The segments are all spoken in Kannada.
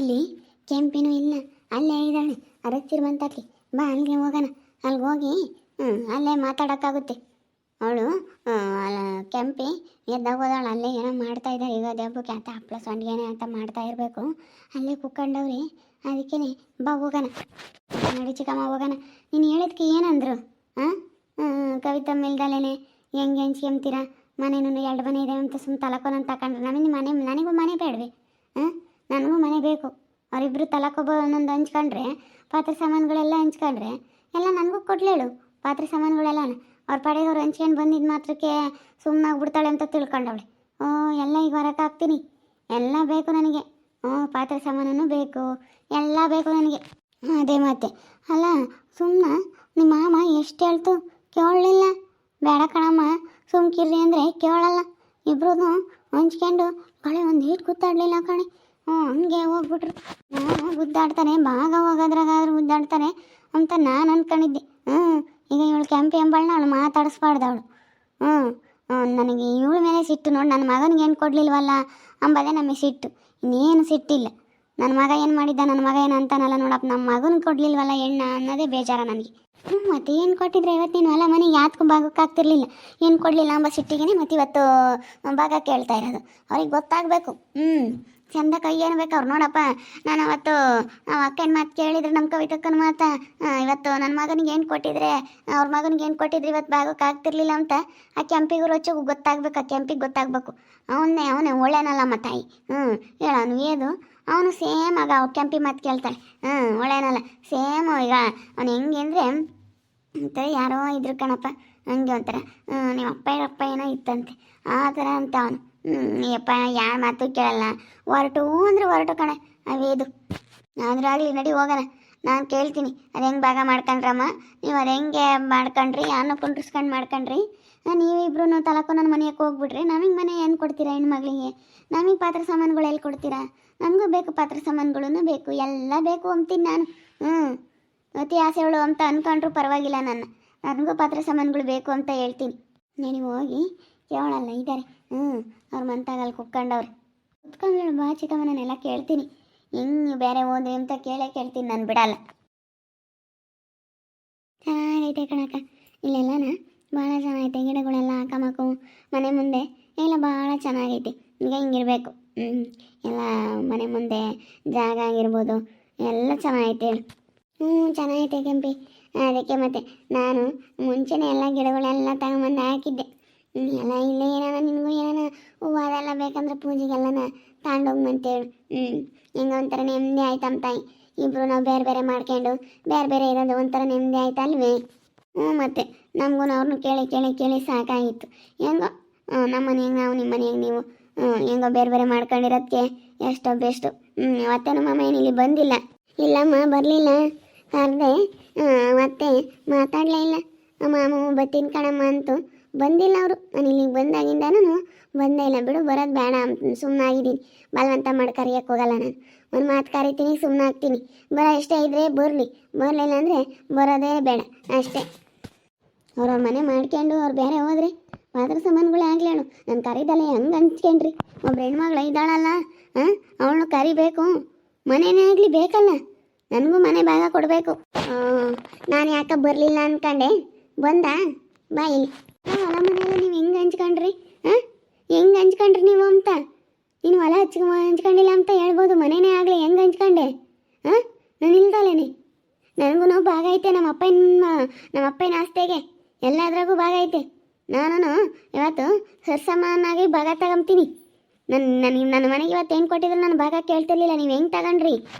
ಇಲ್ಲಿ ಕೆಂಪೇನೂ ಇಲ್ಲ, ಅಲ್ಲೇ ಇದ್ದಾಳೆ ಅರಚಿರುವಂತಕ್ಕೆ. ಬಾ ಅಲ್ಲಿಗೆ ಹೋಗೋಣ. ಅಲ್ಲಿಗೆ ಹೋಗಿ ಅಲ್ಲೇ ಮಾತಾಡೋಕ್ಕಾಗುತ್ತೆ. ಅವಳು ಕೆಂಪಿ ಎದ್ದಾಗೋದಾಳು. ಅಲ್ಲೇ ಏನೋ ಮಾಡ್ತಾ ಇದ್ದಾರೆ ಈಗ ದೆಬ್ಬಕ್ಕೆ ಅಂತ ಹಪ್ಪಳ ಸಂಡಿಗೆನೆ ಅಂತ ಮಾಡ್ತಾ ಇರಬೇಕು. ಅಲ್ಲೇ ಕುಕ್ಕಂಡವ್ರಿ. ಅದಕ್ಕೆ ಬಾ ಹೋಗೋಣ. ನೋಡಿ ಚಿಕ್ಕಮ್ಮ ಹೋಗೋಣ. ನೀನು ಹೇಳಿದ್ಕೆ ಏನಂದ್ರು? ಹಾಂ ಕವಿತಾ ಮೇಲ್ದಲೇನೆ ಹೆಂಗೆ ಹೆಂಚ್ಕೊಂತೀರಾ? ಮನೇನು 2 ಮನೆ ಇದೆ ಅಂತ ಸುಮ್ಮನೆ ತಲಕೋನಂತ ತಗೊಂಡ್ರೆ ನನಗೂ ಮನೆ ಬೇಡವೆ? ನನಗೂ ಮನೆ ಬೇಕು. ಅವರಿಬ್ಬರು ತಲಕೊಬ್ಬ ಒಂದೊಂದು ಹಂಚ್ಕೊಂಡ್ರೆ, ಪಾತ್ರೆ ಸಾಮಾನುಗಳೆಲ್ಲ ಹಂಚ್ಕೊಂಡ್ರೆ ಎಲ್ಲ ನನಗೂ ಕೊಡ್ಲೇಳು. ಪಾತ್ರೆ ಸಾಮಾನುಗಳೆಲ್ಲ ಅವ್ರ ಪಡೆಗೆ ಅವ್ರು ಹಂಚ್ಕೊಂಡು ಬಂದಿದ್ದು ಮಾತ್ರಕ್ಕೆ ಸುಮ್ಮನಾಗ್ಬಿಡ್ತಾಳೆ ಅಂತ ತಿಳ್ಕೊಂಡವಳೆ. ಎಲ್ಲ ಈಗ ಹೊರಕಾಗ್ತೀನಿ. ಎಲ್ಲ ಬೇಕು ನನಗೆ. ಪಾತ್ರೆ ಸಾಮಾನು ಬೇಕು, ಎಲ್ಲ ಬೇಕು ನನಗೆ. ಅದೇ ಮತ್ತೆ ಅಲ್ಲ, ಸುಮ್ಮನೆ ನಿಮ್ಮ ಮಾಮ ಎಷ್ಟು ಹೇಳ್ತು ಕೇಳಲಿಲ್ಲ. ಬೇಡ ಕಣಮ್ಮ ಸುಮ್ಕಿರ್ರಿ ಅಂದರೆ ಕೇಳಲ್ಲ. ಇಬ್ರು ಹಂಚ್ಕೊಂಡು ಕಳೆ ಒಂದು ಈಟ್ ಗುದ್ದಾಡಲಿಲ್ಲ ಕಣೆ. ಹಂಗೆ ಹೋಗ್ಬಿಟ್ರು. ನಾನು ಗುದ್ದಾಡ್ತಾನೆ ಭಾಗ ಹೋಗೋದ್ರಾಗಾದ್ರೂ ಗುದ್ದಾಡ್ತಾನೆ ಅಂತ ನಾನು ಅಂದ್ಕೊಂಡಿದ್ದೆ. ಈಗ ಇವಳು ಕೆಂಪಿ ಎಂಬಳನ್ನ ಅವಳು ಮಾತಾಡಿಸ್ಬಾರ್ದು ಅವಳು. ನನಗೆ ಇವಳ ಮೇಲೆ ಸಿಟ್ಟು ನೋಡಿ. ನನ್ನ ಮಗನಿಗೆ ಏನು ಕೊಡಲಿಲ್ವಲ್ಲ ಅಂಬದೇ ನಮಗೆ ಸಿಟ್ಟು, ಇನ್ನೇನು ಸಿಟ್ಟಿಲ್ಲ. ನನ್ನ ಮಗ ಏನು ಮಾಡಿದ್ದ, ನನ್ನ ಮಗ ಏನು ಅಂತಾನಲ್ಲ ನೋಡಪ್ಪ, ನಮ್ಮ ಮಗನಿಗೆ ಕೊಡಲಿಲ್ವಲ್ಲ ಎಣ್ಣ ಅನ್ನೋದೇ ಬೇಜಾರ ನನಗೆ. ಮತ್ತೆ ಏನು ಕೊಟ್ಟಿದ್ರೆ ಇವತ್ತು ನೀನು ಹೊಲ ಮನೆಗೆ ಯಾತ್ಗೂ ಭಾಗಕ್ಕಾಗ್ತಿರ್ಲಿಲ್ಲ. ಏನು ಕೊಡಲಿಲ್ಲ ಅಂಬ ಸಿಟ್ಟಿಗೆ ಮತ್ತು ಇವತ್ತು ಭಾಗ ಕೇಳ್ತಾ ಇರೋದು. ಅವ್ರಿಗೆ ಗೊತ್ತಾಗಬೇಕು. ಚಂದ ಕೈ ಏನ್ಬೇಕು ಅವ್ರು. ನೋಡಪ್ಪ, ನಾನು ಅವತ್ತು ಅಕ್ಕನ ಮಾತು ಕೇಳಿದ್ರೆ ನಮ್ಮ ಕವಿತಕ್ಕನ ಮಾತಾ, ಇವತ್ತು ನನ್ನ ಮಗನಿಗೆ ಏನು ಕೊಟ್ಟಿದ್ರೆ, ಅವ್ರ ಮಗನಿಗೆ ಏನು ಕೊಟ್ಟಿದ್ರೆ ಇವತ್ತು ಭಾಗಕ್ಕೆ ಆಗ್ತಿರ್ಲಿಲ್ಲ ಅಂತ ಆ ಕೆಂಪಿಗೂ ರೊಚ್ಚಗೂ ಗೊತ್ತಾಗ್ಬೇಕು. ಆ ಕೆಂಪಿಗೆ ಗೊತ್ತಾಗಬೇಕು. ಅವನೇ ಒಳ್ಳೆನಲ್ಲಮ್ಮ ತಾಯಿ. ಹೇಳೋನು ಏದು ಅವನು ಸೇಮ್ ಆಗ ಅವ್ರು ಕೆಂಪಿ ಮಾತು ಕೇಳ್ತಾಳೆ. ಒಳ್ಳೆನಲ್ಲ ಸೇಮ್. ಈಗ ಅವನು ಹೆಂಗೆ ಅಂದರೆ ಅಂತ ಯಾರೋ ಇದ್ರು ಕಣಪ್ಪ, ಹಂಗೆ ಒಂಥರ ನಿಮ್ಮ ಅಪ್ಪ ಏನೋ ಇತ್ತಂತೆ ಆ ಥರ ಅಂತ ಅವನು. ಅಪ್ಪ ಯಾರ ಮಾತು ಕೇಳಲ್ಲ, ಹೊರಟು ಕಣೆ ಅವೇದು. ಆದ್ರಾಗಲಿ ನಡಿ ಹೋಗೋಣ. ನಾನು ಕೇಳ್ತೀನಿ ಅದು ಹೆಂಗೆ ಭಾಗ ಮಾಡ್ಕೊಂಡ್ರಮ್ಮ, ನೀವು ಅದು ಹೆಂಗೆ ಮಾಡ್ಕೊಂಡ್ರಿ, ಯಾರನ್ನ ಕುಂಡ್ರಿಸ್ಕೊಂಡು ಮಾಡ್ಕೊಂಡ್ರಿ, ನೀವಿಬ್ರು ತಲಕು ನನ್ನ ಮನೆಗೆ ಹೋಗ್ಬಿಟ್ರಿ. ನಮಗೆ ಮನೆ ಏನು ಕೊಡ್ತೀರಾ ಹೆಣ್ಮಗಳಿಗೆ? ನಮಗೆ ಪಾತ್ರೆ ಸಾಮಾನುಗಳು ಎಲ್ಲಿ ಕೊಡ್ತೀರಾ? ನನಗೂ ಬೇಕು, ಪಾತ್ರೆ ಸಾಮಾನುಗಳೂ ಬೇಕು, ಎಲ್ಲ ಬೇಕು ಅಂತೀನಿ ನಾನು. ಅತಿ ಆಸೆಗಳು ಅಂತ ಅಂದ್ಕೊಂಡ್ರು ಪರವಾಗಿಲ್ಲ. ನನಗೂ ಪಾತ್ರೆ ಸಾಮಾನುಗಳು ಬೇಕು ಅಂತ ಹೇಳ್ತೀನಿ. ನೀವು ಹೋಗಿ ಕೇಳಲ್ಲ ಇದ್ದಾರೆ. ಅವ್ರ ಮಂತಾಗಲ್ಲಿ ಕುತ್ಕೊಂಡವ್ರೆ. ಕುತ್ಕೊಂಡ್ರು ಬಾ ಚಿಕ್ಕಮ್ಮ, ನಾನೆಲ್ಲ ಕೇಳ್ತೀನಿ. ಹೆಂಗೆ ಬೇರೆ ಹೋದ್ರಿ ಅಂತ ಕೇಳ್ತೀನಿ, ನಾನು ಬಿಡಲ್ಲ. ಚೆನ್ನಾಗೈತೆ ಕಣಕ್ಕ, ಇಲ್ಲೆಲ್ಲನ ಭಾಳ ಚೆನ್ನಾಗೈತೆ. ಗಿಡಗಳೆಲ್ಲ ಹಾಕಮಕು ಮನೆ ಮುಂದೆ ಎಲ್ಲ ಭಾಳ ಚೆನ್ನಾಗೈತೆ. ಈಗ ಹಿಂಗಿರ್ಬೇಕು. ಎಲ್ಲ ಮನೆ ಮುಂದೆ ಜಾಗ ಆಗಿರ್ಬೋದು ಎಲ್ಲ ಚೆನ್ನಾಗೈತೆ ಹೇಳು. ಚೆನ್ನಾಗೈತೆ ಕೆಂಪಿ. ಅದಕ್ಕೆ ಮತ್ತೆ ನಾನು ಮುಂಚೆನೇ ಎಲ್ಲ ಗಿಡಗಳೆಲ್ಲ ತಗೊಂಬಂದು ಹಾಕಿದ್ದೆ. ಎಲ್ಲ ಇಲ್ಲೇ ಏನಾನ ನಿನಗೂ ಏನಾನ ಹೂವು ಅದೆಲ್ಲ ಬೇಕಂದ್ರೆ ಪೂಜೆಗೆಲ್ಲನ ತಗೊಂಡೋಗ್ಮಂತೇಳು. ಹೆಂಗ ಒಂಥರ ನೆಮ್ಮದಿ ಆಯ್ತಮ್ಮ ತಾಯಿ. ಇಬ್ಬರು ನಾವು ಬೇರೆ ಬೇರೆ ಮಾಡ್ಕೊಂಡು ಬೇರೆ ಇರೋದು ಒಂಥರ ನೆಮ್ಮದಿ ಆಯ್ತಲ್ವೇ? ಮತ್ತೆ ನಮಗೂ ಅವ್ರನ್ನೂ ಕೇಳಿ ಸಾಕಾಗಿತ್ತು. ಹೆಂಗೋ ನಮ್ಮ ಮನೆಗೆ ನಾವು, ನಿಮ್ಮ ಮನೆಗೆ ನೀವು, ಹೆಂಗೋ ಬೇರೆ ಮಾಡ್ಕೊಂಡಿರೋದಕ್ಕೆ ಎಷ್ಟೋ ಬೆಸ್ಟು. ಮತ್ತೆ ನಮ್ಮ ಅಮ್ಮ ಏನಿಲ್ಲಿ ಬಂದಿಲ್ಲ. ಇಲ್ಲಮ್ಮ ಬರಲಿಲ್ಲ. ಕರೆದೆ ಮತ್ತೆ ಮಾತಾಡಲೇ ಇಲ್ಲ. ಮಾಮ ಬತ್ತೀನಿ ಕಣಮ್ಮ ಅಂತೂ ಬಂದಿಲ್ಲ ಅವರು. ನಾನು ಇಲ್ಲಿಗೆ ಬಂದಾಗಿಂದನೂ ಬಂದೇ ಇಲ್ಲ. ಬಿಡು, ಬರೋದು ಬೇಡ ಸುಮ್ಮನಾಗಿದ್ದೀನಿ. ಬಲವಂತ ಮಾಡಿ ಕರಿಯೋಕ್ಕೆ ಹೋಗಲ್ಲ ನಾನು. ಒಂದು ಮಾತು ಕರಿತೀನಿ, ಸುಮ್ಮನಾಗ್ತೀನಿ. ಬರೋ ಇಷ್ಟ ಇದ್ದರೆ ಬರಲಿಲ್ಲ ಅಂದರೆ ಬರೋದೇ ಬೇಡ ಅಷ್ಟೇ. ಅವ್ರವ್ರ ಮನೆ ಮಾಡ್ಕೊಂಡು ಅವ್ರು ಬೇರೆ ಹೋದ್ರೆ ಪಾತ್ರೆ ಸಾಮಾನುಗಳೇ ಆಗಲಿ ಹೇಳು. ನಾನು ಕರಿದಲ್ಲ ಹೆಂಗೆ ಹಂಚ್ಕೊಂಡ್ರಿ? ಒಬ್ರು ಹೆಣ್ಮಗಳು ಇದ್ದಾಳಲ್ಲ, ಅವಳನ್ನು ಕರಿಬೇಕು. ಮನೆಯೇ ಆಗಲಿ ಬೇಕಲ್ಲ, ನನಗೂ ಮನೆ ಭಾಗ ಕೊಡಬೇಕು. ನಾನು ಯಾಕೆ ಬರಲಿಲ್ಲ ಅಂದ್ಕೊಂಡೆ, ಬಂದ ಬಾ ಇಲ್ಲಿ. ಹೊಲ ಮನೆಯಲ್ಲ ನೀವು ಹೆಂಗೆ ಹಂಚ್ಕೊಂಡ್ರಿ? ಹೆಂಗೆ ಹಂಚ್ಕೊಂಡ್ರಿ ನೀವು ಅಂತ? ನೀನು ಹೊಲ ಹಂಚ್ಕೊಂಡಿಲ್ಲ ಅಂತ ಹೇಳ್ಬೋದು. ಮನೆಯೇ ಆಗಲಿ ಹೆಂಗೆ ಹಂಚ್ಕೊಂಡೆ? ನಾನು ಇಲ್ದಲೇನೆ ನನಗೂ ಭಾಗ ಐತೆ. ನಮ್ಮ ಅಪ್ಪನ ಆಸ್ತಿಗೆ ಎಲ್ಲದ್ರಾಗೂ ಭಾಗ ಐತೆ. ನಾನು ಇವತ್ತು ಸರ್ಸಮಾನಾಗಿ ಭಾಗ ತಗೊಂತೀನಿ. ನನ್ನ ಮನೆಗೆ ಇವತ್ತು ಏನು ಕೊಟ್ಟಿದ್ರು ನಾನು ಭಾಗ ಕೇಳ್ತಿರ್ಲಿಲ್ಲ. ನೀವು ಹೆಂಗೆ ತಗೊಂಡ್ರಿ?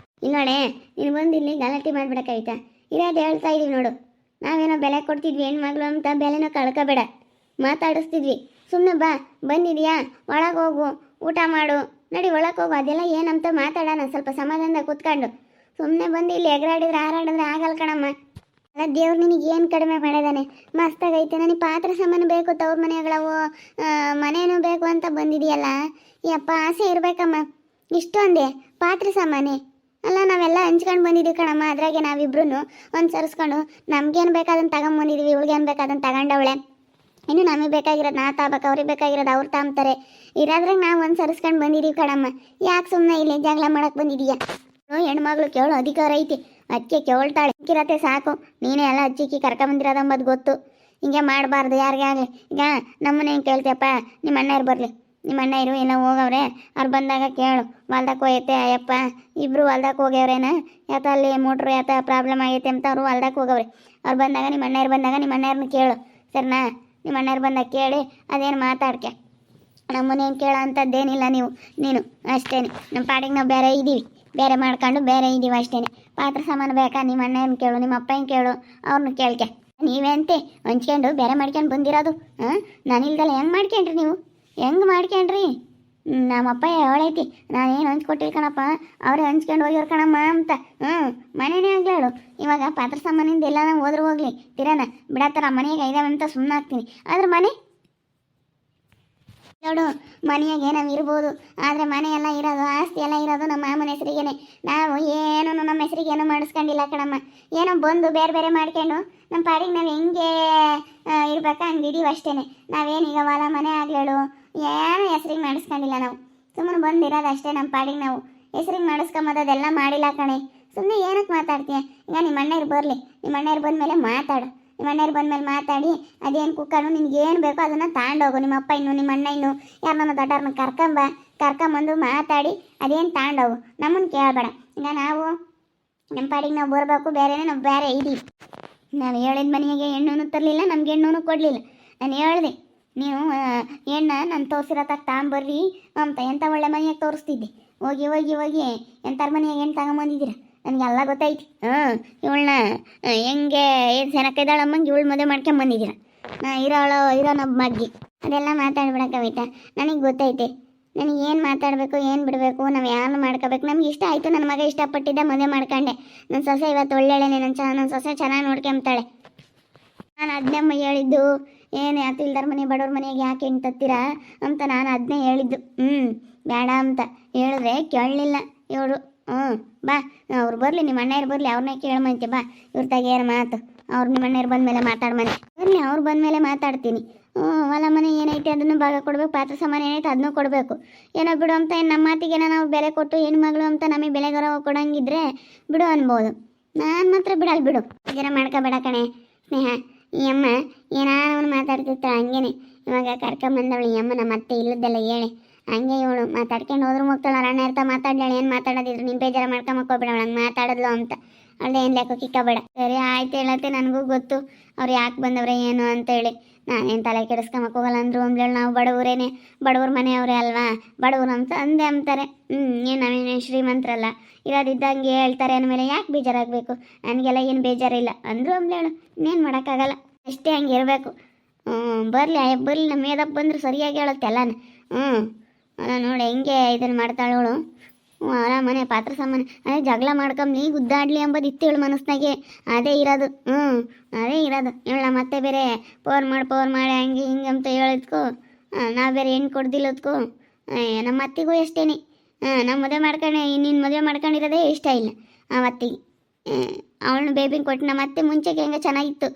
ಇಲ್ಲೋಳೆ, ನೀನು ಬಂದಿಲ್ಲಿ ಗಲಾಟೆ ಮಾಡಿಬಿಡಕ್ಕಾಯ್ತಾ? ಇರೋದು ಹೇಳ್ತಾ ಇದೀವಿ ನೋಡು. ನಾವೇನೋ ಬೆಲೆ ಕೊಡ್ತಿದ್ವಿ ಹೆಣ್ಮಗಳು ಅಂತ, ಬೆಲೆನೋ ಕಳ್ಕೊಬೇಡ. ಮಾತಾಡಿಸ್ತಿದ್ವಿ. ಸುಮ್ಮನೆ ಬಾ, ಬಂದಿದೆಯಾ ಒಳಗೆ ಹೋಗು, ಊಟ ಮಾಡು, ನಡಿ ಒಳಗೆ ಹೋಗು. ಅದೆಲ್ಲ ಏನಂತ ಮಾತಾಡೋಣ ಸ್ವಲ್ಪ ಸಮಾಧಾನದಾಗ ಕೂತ್ಕೊಂಡು. ಸುಮ್ಮನೆ ಬಂದು ಇಲ್ಲಿ ಹಾರಾಡಿದ್ರೆ ಆಗಲ್ಲ ಕಣಮ್ಮ. ಅಲ್ಲ, ದೇವ್ರು ನಿನಗೆ ಏನು ಕಡಿಮೆ ಮಾಡಿದಾನೆ? ಮಸ್ತಾಗೈತೆ. ನನಗೆ ಪಾತ್ರೆ ಸಾಮಾನು ಬೇಕು, ತವ್ರ ಮನೆಗಳವು, ಮನೇನೂ ಬೇಕು ಅಂತ ಬಂದಿದೆಯಲ್ಲ. ಯಪ್ಪ, ಆಸೆ ಇರಬೇಕಮ್ಮ. ಇಷ್ಟೊಂದೇ ಪಾತ್ರೆ ಸಾಮಾನೆ ಅಲ್ಲ, ನಾವೆಲ್ಲ ಹಂಚ್ಕೊಂಡು ಬಂದಿದ್ದೀವಿ ಕಣಮ್ಮ. ಅದ್ರಾಗೆ ನಾವಿಬ್ರು ಒಂದು ಸರಿಸ್ಕೊಂಡು ನಮ್ಗೇನು ಬೇಕಾದನ್ನು ತಗೊಂಬಂದಿದ್ದೀವಿ. ಇವಳಿಗೇನು ಬೇಕಾದನ್ನು ತಗೊಂಡವಳೆ. ಇನ್ನು ನಮಗೆ ಬೇಕಾಗಿರೋದು ನಾ ತಾಬೇಕು, ಅವ್ರಿಗೆ ಬೇಕಾಗಿರೋದು ಅವ್ರು ತಾಂಬ್ತಾರೆ. ಇರೋದ್ರಾಗ ನಾವು ಒಂದು ಸರಿಸ್ಕೊಂಡು ಬಂದಿದ್ದೀವಿ ಕಣಮ್ಮ. ಯಾಕೆ ಸುಮ್ಮನೆ ಇಲ್ಲಿ ಜಗಳ ಮಾಡೋಕ್ಕೆ ಬಂದಿದೀಯಾ? ಹೆಣ್ಮಗಳು ಕೇಳೋ ಅಧಿಕಾರ ಐತಿ, ಅದಕ್ಕೆ ಕೇಳ್ತಾಳೆ. ಕಿರತೆ ಸಾಕು, ನೀನೇ ಎಲ್ಲ ಹಚ್ಚಿಕ್ಕಿ ಕರ್ಕೊಂಬಂದಿರೋದು ಅಂಬದು ಗೊತ್ತು. ಹಿಂಗೆ ಮಾಡಬಾರ್ದು ಯಾರಿಗೆ ಆಗಲಿ. ಈಗ ನಮ್ಮನ್ನ ಹೆಂಗೆ ಕೇಳ್ತೀಯಪ್ಪ, ನಿಮ್ಮ ಅಣ್ಣ ಇರು ಬರಲಿ, ನಿಮ್ಮ ಅಣ್ಣ ಇರು ಎಲ್ಲ ಹೋಗವ್ರೆ, ಅವ್ರು ಬಂದಾಗ ಕೇಳು. ಹೊಲ್ದಕ್ಕೆ ಹೋಗೈತೆ ಅಯ್ಯಪ್ಪ, ಇಬ್ಬರು ಹೊಲ್ದಕ್ಕೆ ಹೋಗ್ಯವ್ರೇನ, ಯಾತ ಅಲ್ಲಿ ಮೋಟ್ರು ಯಾತ ಪ್ರಾಬ್ಲಮ್ ಆಗೈತೆ ಅಂತ ಅವರು ಹೊಲ್ದಕ್ಕೆ ಹೋಗವ್ರೆ. ಅವ್ರು ಬಂದಾಗ ನಿಮ್ಮ ಅಣ್ಣವ್ರು ಬಂದಾಗ ನಿಮ್ಮ ಅಣ್ಣವ್ರನ್ನ ಕೇಳು, ಸರಿನಾ? ನಿಮ್ಮ ಅಣ್ಣವ್ರು ಬಂದಾಗ ಕೇಳಿ ಅದೇನು ಮಾತಾಡ್ಕೆ. ನಮ್ಮನ್ನೇನು ಕೇಳೋ ಅಂಥದ್ದೇನಿಲ್ಲ ನೀನು ಅಷ್ಟೇ. ನಮ್ಮ ಪಾಡಿಗೆ ನಾವು ಬೇರೆ ಇದ್ದೀವಿ, ಬೇರೆ ಮಾಡ್ಕೊಂಡು ಬೇರೆ ಇದ್ದೀವಿ ಅಷ್ಟೇ. ಪಾತ್ರ ಸಾಮಾನು ಬೇಕಾ, ನಿಮ್ಮ ಅಣ್ಣನ ಕೇಳು, ನಿಮ್ಮ ಅಪ್ಪನ ಕೇಳು, ಅವ್ರನ್ನ ಕೇಳ್ಕೆ. ನೀವೇಂತೆ ಹಂಚ್ಕೊಂಡು ಬೇರೆ ಮಾಡ್ಕೊಂಡು ಬಂದಿರೋದು? ನಾನಿಲ್ದಲ್ಲ ಹೆಂಗೆ ಮಾಡ್ಕೊಂಡ್ರಿ ನೀವು? ಹೆಂಗೆ ಮಾಡ್ಕೊಂಡ್ರಿ? ನಮ್ಮಪ್ಪ ಹೇಳೈತಿ, ನಾನೇನು ಹಂಚ್ಕೊಟ್ಟಿಲ್ಲ ಕಣಪ್ಪ, ಅವರೇ ಹಂಚ್ಕೊಂಡು ಹೋಗ್ಯವ್ರು ಕಣಮ್ಮ ಅಂತ. ಮನೇನೇ ಆಗ್ಲೇಳು. ಇವಾಗ ಪಾತ್ರ ಸಾಮಾನಿಂದ ಎಲ್ಲ ನಾವು ಹೋದ್ರೂ ಹೋಗ್ಲಿ, ತಿರಾನ ಬಿಡತ್ತಾರ ಮನೆಯಾಗ ಇದಾವೆ ಅಂತ ಸುಮ್ಮನೆ ಆಗ್ತೀನಿ. ಆದ್ರೆ ಮನೆ ನೋಡು, ಮನೆಯಾಗೆ ನಾವು ಇರ್ಬೋದು, ಆದರೆ ಮನೆಯೆಲ್ಲ ಇರೋದು, ಆಸ್ತಿ ಎಲ್ಲ ಇರೋದು ನಮ್ಮ ಮಾಮನ ಹೆಸರಿಗೇನೆ. ನಾವು ಏನೂ ನಮ್ಮ ಹೆಸರಿಗೇನು ಮಾಡಿಸ್ಕೊಂಡಿಲ್ಲ ಕಣಮ್ಮ. ಏನೋ ಬಂದು ಬೇರೆ ಬೇರೆ ಮಾಡ್ಕೊಂಡು ನಮ್ಮ ಪಾಡಿಗೆ ನಾವು ಹೆಂಗೆ ಇರ್ಬೇಕಾ ಹಂಗೆ ಇದೀವಿ ಅಷ್ಟೇ. ನಾವೇನೀಗ ಹೊಲ ಮನೆ ಆಗ್ಲೇಳು ಏನೂ ಹೆಸ್ರಿಗೆ ಮಾಡಿಸ್ಕೊಂಡಿಲ್ಲ. ನಾವು ಸುಮ್ಮನೆ ಬಂದಿರೋದು ಅಷ್ಟೇ. ನಮ್ಮ ಪಾಡಿಗೆ ನಾವು ಹೆಸ್ರಿಗೆ ಮಾಡಿಸ್ಕೊಂಬೋದೆಲ್ಲ ಮಾಡಿಲ್ಲ ಕಣೆ. ಸುಮ್ಮನೆ ಏನಕ್ಕೆ ಮಾತಾಡ್ತೀಯ? ಈಗ ನಿಮ್ಮ ಅಣ್ಣವ್ರು ಬರಲಿ, ನಿಮ್ಮ ಅಣ್ಣವ್ರು ಬಂದಮೇಲೆ ಮಾತಾಡು. ನಿಮ್ಮ ಅಣ್ಣವ್ರು ಬಂದಮೇಲೆ ಮಾತಾಡಿ ಅದೇನು ಕುಕ್ಕರು ನಿನ್ಗೇನು ಬೇಕೋ ಅದನ್ನು ತಗೊಂಡೋಗು. ನಿಮ್ಮ ಅಪ್ಪ ಇನ್ನು ನಿಮ್ಮ ಅಣ್ಣ ಇನ್ನು ಯಾರನ್ನ ದೊಡ್ಡವ್ರನ್ನ ಕರ್ಕೊಂಬಂದು ಮಾತಾಡಿ ಅದೇನು ತಗೊಂಡೋಗು. ನಮ್ಮನ್ನು ಕೇಳಬೇಡ. ಈಗ ನಾವು ನಮ್ಮ ಪಾಡಿಗೆ ನಾವು ಬರಬೇಕು, ಬೇರೆನೇ ನಾವು ಬೇರೆ ಇದ್ದೀವಿ. ನಾನು ಹೇಳಿದ ಮನೆಗೆ ಹೆಣ್ಣು ತರಲಿಲ್ಲ, ನಮ್ಗೆ ಹೆಣ್ಣು ಕೊಡಲಿಲ್ಲ. ನಾನು ಹೇಳಿದೆ, ನೀವು ಹೆಣ್ಣ ನಾನು ತೋರಿಸಿರೋ ತಗೊಂಬರ್ರಿ ಅಂತ. ಎಂಥ ಒಳ್ಳೆ ಮನೆಯಾಗ ತೋರಿಸ್ತಿದ್ದೆ. ಹೋಗಿ ಹೋಗಿ ಹೋಗಿ ಎಂಥರ ಮನೆಯಾಗ ಹೆಣ್ಣು ತಗೊಂಬಂದಿದ್ದೀರ, ನನಗೆಲ್ಲ ಗೊತ್ತೈತಿ. ಇವಳನ್ನ ಹೆಂಗೆ ಏನು ಸೆನಕೈದಾಳಮ್ಮಂಗೆ ಇವಳು ಮದುವೆ ಮಾಡ್ಕೊಂಬಂದಿದ್ದೀರ. ಇರೋ ನಮ್ಮ ಮಗ್ಗಿ ಅದೆಲ್ಲ ಮಾತಾಡ್ಬಿಡ ಕವಿತಾ. ನನಗೆ ಗೊತ್ತೈತೆ ನನಗೆ ಏನು ಮಾತಾಡಬೇಕು ಏನು ಬಿಡಬೇಕು, ನಾವು ಯಾರನ್ನು ಮಾಡ್ಕೋಬೇಕು. ನಮ್ಗೆ ಇಷ್ಟ ಆಯಿತು, ನನ್ನ ಮಗ ಇಷ್ಟಪಟ್ಟಿದ್ದೆ ಮದುವೆ ಮಾಡ್ಕೊಂಡೆ. ನನ್ನ ಸೊಸೆ ಇವತ್ತು ಒಳ್ಳೆಳೆನೆ, ನನ್ನ ಸೊಸೆ ಚೆನ್ನಾಗಿ ನೋಡ್ಕೊಂತಾಳೆ. ನಾನು ಅದನ್ನೆಮ್ಮ ಹೇಳಿದ್ದು, ಏನು ಯಾತು ಇಲ್ದಾರ ಮನೆ ಬಡವ್ರ ಮನೆಗೆ ಯಾಕೆ ಹೆಣ್ಣು ತತ್ತೀರಾ ಅಂತ ನಾನು ಅದನ್ನೇ ಹೇಳಿದ್ದು. ಬೇಡ ಅಂತ ಹೇಳಿದ್ರೆ ಕೇಳಲಿಲ್ಲ ಇವರು. ಬಾ ಅವ್ರು ಬರಲಿ, ನಿಮ್ಮ ಅಣ್ಣಯ್ರು ಬರಲಿ, ಅವ್ರನ್ನೇ ಕೇಳಮಂತೆ. ಬಾ ಇವ್ರ ತಗೇರ ಮಾತು, ಅವ್ರು ನಿಮ್ಮ ಅಣ್ಣಯ್ರು ಬಂದಮೇಲೆ ಮಾತಾಡ್ಮನೆ ಬರಲಿ. ಅವ್ರು ಬಂದಮೇಲೆ ಮಾತಾಡ್ತೀನಿ. ಹೊಲ ಮನೆ ಏನೈತೆ ಅದನ್ನು ಭಾಗ ಕೊಡಬೇಕು, ಪಾತ್ರ ಸಾಮಾನು ಏನೈತೆ ಅದನ್ನೂ ಕೊಡಬೇಕು. ಏನೋ ಬಿಡು ಅಂತ ನಮ್ಮ ಮಾತಿಗೇನೋ ನಾವು ಬೆಲೆ ಕೊಟ್ಟು ಹೆಣ್ಮಗಳು ಅಂತ ನಮಗೆ ಬೆಲೆ ಗೌರವ ಕೊಡೋಂಗಿದ್ರೆ ಬಿಡು ಅನ್ಬೋದು. ನಾನು ಮಾತ್ರ ಬಿಡಲ್ಲ ಬಿಡು. ಜನ ಮಾಡ್ಕೋಬೇಡ ಕಣೆ ಸ್ನೇಹ. ಈ ಅಮ್ಮ ಏನಾನು ಮಾತಾಡ್ತಿರ್ತಾಳೆ ಹಂಗೇನೆ. ಇವಾಗ ಕರ್ಕೊಂಬಂದವಳು ಈ ಅಮ್ಮ ನಮ್ಮ ಅತ್ತೆ ಇಲ್ಲದೆಲ್ಲ ಹೇಳಿ ಹಂಗೆ ಇವಳು ಮಾತಾಡ್ಕೊಂಡು ಹೋದ್ರು ಹೋಗ್ತಾಳೆ. ಅಣ್ಣ ಇರ್ತಾ ಮಾತಾಡ್ಲಾಳೆ, ಏನು ಮಾತಾಡೋದಿದ್ರು ನಿಮ್ಮ ಬೇಜಾರ ಮಾಡ್ಕೊಂಬಕ್ಕೋಬೇಡ, ಹಂಗೆ ಮಾತಾಡೋದ್ಲು ಅಂತ. ಅವಳು ಏನು ಲೆಕ್ಕ ಕಿಕ್ಕಬೇಡ. ಸರಿ ಆಯ್ತು ಹೇಳತ್ತೆ, ನನಗೂ ಗೊತ್ತು ಅವ್ರು ಯಾಕೆ ಬಂದವ್ರೆ ಏನು ಅಂತೇಳಿ. ನಾನೇನು ತಲೆ ಕೆಡಿಸ್ಕೊಂಬಕ್ಕೆ ಹೋಗಲ್ಲ ಅಂದರು ಅಂದೇಳಿ. ನಾವು ಬಡವರೇನೆ, ಬಡವ್ರ ಮನೆಯವರೇ ಅಲ್ವಾ, ಬಡವ್ರು ಅಂತ ಅಂತಾರೆ. ಏನು ನಾವೇನು ಶ್ರೀಮಂತರಲ್ಲ, ಇರೋದಿದ್ದಂಗೆ ಹೇಳ್ತಾರೆ ಅಂದಮೇಲೆ ಯಾಕೆ ಬೇಜಾರಾಗಬೇಕು? ನನಗೆಲ್ಲ ಏನು ಬೇಜಾರಿಲ್ಲ ಅಂದರು ಅಂದೇಳು. ಇನ್ನೇನು ಮಾಡೋಕ್ಕಾಗಲ್ಲ, ಅಷ್ಟೇ ಹಂಗೆ ಇರಬೇಕು. ಬರಲಿ ನಮ್ಮ ಮೇದಪ್ಪ ಬಂದ್ರೆ ಸರಿಯಾಗಿ ಹೇಳುತ್ತೆ ಎಲ್ಲಾನು. ಅಲ್ಲ ನೋಡಿ ಹೆಂಗೆ ಇದನ್ನು ಮಾಡ್ತಾಳವಳು. ಹೊಲ ಮನೆ ಪಾತ್ರ ಸಾಮಾನು ಅದೇ ಜಗಳ ಮಾಡ್ಕೊಂಬ್ಲಿ ಗುದ್ದಾಡ್ಲಿ ಎಂಬುದು ಇತ್ತು ಇವಳು ಮನಸ್ಸಿನಾಗೆ. ಅದೇ ಇರೋದು. ಅದೇ ಇರೋದು. ಇವಳ ಮತ್ತೆ ಬೇರೆ ಪವರ್ ಮಾಡಿ ಹಂಗೆ ಹಿಂಗೆ ಅಂತ ಹೇಳಿದ್ಕೋ ನಾವು ಬೇರೆ ಹೆಣ್ಣು ಕೊಡ್ದಿಲ್ಲದ್ಕೋ ನಮ್ಮ ಅತ್ತಿಗೂ ಅಷ್ಟೇನೆ. ನಮ್ಮ ಮದುವೆ ಮಾಡ್ಕೊಂಡು ನೀನು ಮದುವೆ ಮಾಡ್ಕೊಂಡಿರೋದೇ ಇಷ್ಟ ಇಲ್ಲ ಆ ಅತ್ತಿಗೆ. ಅವಳನ್ನ ಬೇಬಿನ ಕೊಟ್ಟು ನಮ್ಮ ಅತ್ತೆ ಮುಂಚೆಗೆ ಹೆಂಗೆ ಚೆನ್ನಾಗಿತ್ತು.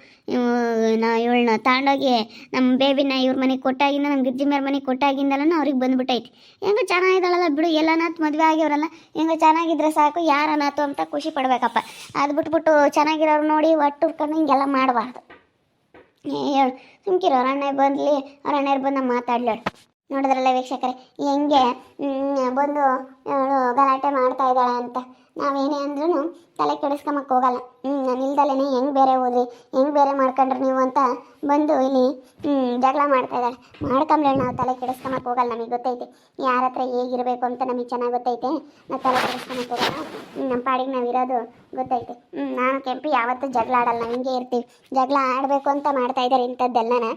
ಇವಳನ್ನ ತಗೊಂಡೋಗಿ ನಮ್ಮ ಬೇಬಿನ ಇವ್ರ ಮನೆಗೆ ಕೊಟ್ಟಾಗಿಂದ, ನಮ್ಮ ಗಿರ್ಜಿ ಮೇರ ಮನೆಗೆ ಕೊಟ್ಟಾಗಿಂದಲೂ ಅವ್ರಿಗೆ ಬಂದ್ಬಿಟ್ಟೈತಿ. ಹೆಂಗೆ ಚೆನ್ನಾಗಿದ್ದಾಳಲ್ಲ ಬಿಡು. ಎಲ್ಲನಾತ್ ಮದುವೆ ಆಗ್ಯವ್ರಲ್ಲ, ಹೆಂಗೆ ಚೆನ್ನಾಗಿದ್ರೆ ಸಾಕು, ಯಾರನಾತು ಅಂತ ಖುಷಿ ಪಡ್ಬೇಕಪ್ಪ. ಅದು ಬಿಟ್ಬಿಟ್ಟು ಚೆನ್ನಾಗಿರೋರು ನೋಡಿ ಒಟ್ಟು ಹುಡ್ಕೊಂಡು ಹಿಂಗೆಲ್ಲ ಮಾಡಬಾರ್ದು. ಹೇಳು ಸುಮ್ಕಿರೋ. ಅವ್ರ ಅಣ್ಣ ಬಂದಲಿ, ಅವ್ರ ಅಣ್ಣವ್ರು ಬಂದು ಮಾತಾಡ್ಲೇಳು. ನೋಡಿದ್ರಲ್ಲ ವೀಕ್ಷಕರೇ ಹೆಂಗೆ ಬಂದು ಗಲಾಟೆ ಮಾಡ್ತಾ ಇದ್ದಾಳೆ ಅಂತ. ನಾವೇನೇ ಅಂದ್ರೂ ತಲೆ ಕೆಡಿಸ್ಕೊಂಬಕ್ಕೆ ಹೋಗಲ್ಲ. ನಾನು ಇಲ್ದಲ್ಲೇ ಹೆಂಗೆ ಬೇರೆ ಹೋದ್ರಿ, ಹೆಂಗೆ ಬೇರೆ ಮಾಡ್ಕೊಂಡ್ರಿ ನೀವು ಅಂತ ಬಂದು ಇಲ್ಲಿ ಜಗಳ ಮಾಡ್ತಾ ಇದ್ದಾಳೆ. ಮಾಡ್ಕೊಂಬ್ಲೇಳು. ನಾವು ತಲೆ ಕೆಡಿಸ್ಕೊಂಬಕ್ಕೆ ಹೋಗಲ್ಲ. ನಮಗೆ ಗೊತ್ತೈತೆ ಯಾರ ಹತ್ರ ಹೇಗಿರಬೇಕು ಅಂತ ನಮಗೆ ಚೆನ್ನಾಗಿ ಗೊತ್ತೈತೆ. ನಾವು ತಲೆ ಕೆಡಿಸ್ಕೊಂಬಕ್ಕೆ ಹೋಗಲ್ಲ. ನಮ್ಮ ಪಾಡಿಗೆ ನಾವು ಇರೋದು ಗೊತ್ತೈತೆ. ನಾನು ಕೆಂಪಿ ಯಾವತ್ತೂ ಜಗಳ ಆಡಲ್ಲ. ನಾವು ಹಿಂಗೆ ಇರ್ತೀವಿ. ಜಗಳ ಆಡಬೇಕು ಅಂತ ಮಾಡ್ತಾ ಇದ್ದಾರೆ ಇಂಥದ್ದೆಲ್ಲನ.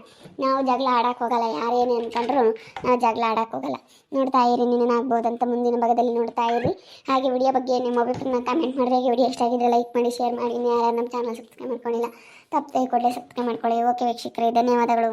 ನಾವು ಜಗಳ ಆಡೋಕ್ಕೆ ಹೋಗಲ್ಲ. ಯಾರೇನೇ ಅಂದ್ಕೊಂಡ್ರು ನಾವು ಜಗಳ ಆಡೋಕ್ಕೆ ಹೋಗಲ್ಲ. ನೋಡ್ತಾ ಇರಿ, ನೀನೇನಾಗ್ಬೋದಂತ ಮುಂದಿನ ಭಾಗದಲ್ಲಿ ನೋಡ್ತಾ ಇರಿ. ಹಾಗೆ ವಿಡಿಯೋ ಬಗ್ಗೆ ನಿಮ್ಮ ಅಭಿಪ್ರಾಯನ ಕಮೆಂಟ್ ಮಾಡಿದ್ರೆ, ವಿಡಿಯೋ ಎಷ್ಟಾಗಿದ್ರೆ ಲೈಕ್ ಮಾಡಿ, ಶೇರ್ ಮಾಡಿ. ಯಾರು ನಮ್ಮ ಚಾನಲ್ ಸಬ್ಸ್ಕ್ರೈಬ್ ಮಾಡ್ಕೊಳ್ಳಿಲ್ಲ ತಪ್ಪದೆ ಕೂಡಲೇ ಸಬ್ಸ್ಕ್ರೈಬ್ ಮಾಡ್ಕೊಳ್ಳಿ. ಓಕೆ ವೀಕ್ಷಕರೇ, ಧನ್ಯವಾದಗಳು.